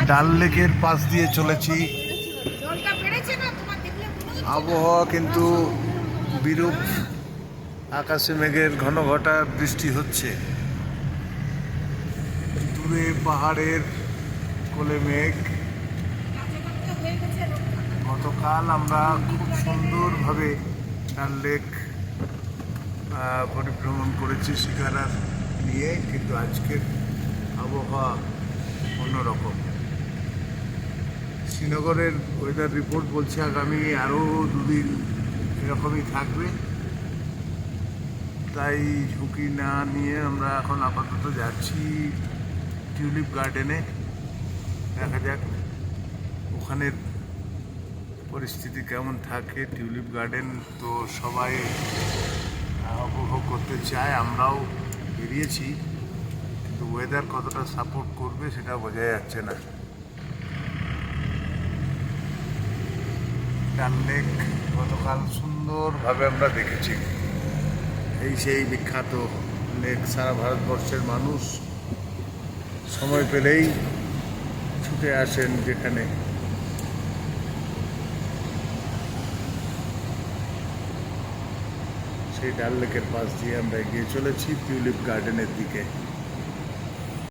ডাল লেকের পাশ দিয়ে চলেছি। আবহাওয়া কিন্তু বিরূপ, আকাশে মেঘের ঘন ঘটা বৃষ্টি হচ্ছে, দূরে পাহাড়ের কোলে মেঘ। গতকাল আমরা খুব সুন্দরভাবে ডাল লেক পরিভ্রমণ করেছি শিকারার নিয়ে, কিন্তু আজকের আবহাওয়া অন্যরকম। শ্রীনগরের ওয়েদার রিপোর্ট বলছে আগামী আরও 2 দিন এরকমই থাকবে, তাই ঝুঁকি না নিয়ে আমরা এখন আপাতত যাচ্ছি টিউলিপ গার্ডেনে। দেখা যাক ওখানের পরিস্থিতি কেমন থাকে। টিউলিপ গার্ডেন তো সবাই উপভোগ করতে চায়, আমরাও বেরিয়েছি, কিন্তু ওয়েদার কতটা সাপোর্ট করবে সেটা বোঝা যাচ্ছে না। ডাল লেক গতকাল সুন্দরভাবে আমরা দেখেছি। এই সেই বিখ্যাত লেক, সারা ভারতবর্ষের মানুষ সময় পেলেই ছুটে আসেন যেখানে। সেই ডাল লেকের পাশ দিয়ে আমরা এগিয়ে চলেছি টিউলিপ গার্ডেনের দিকে।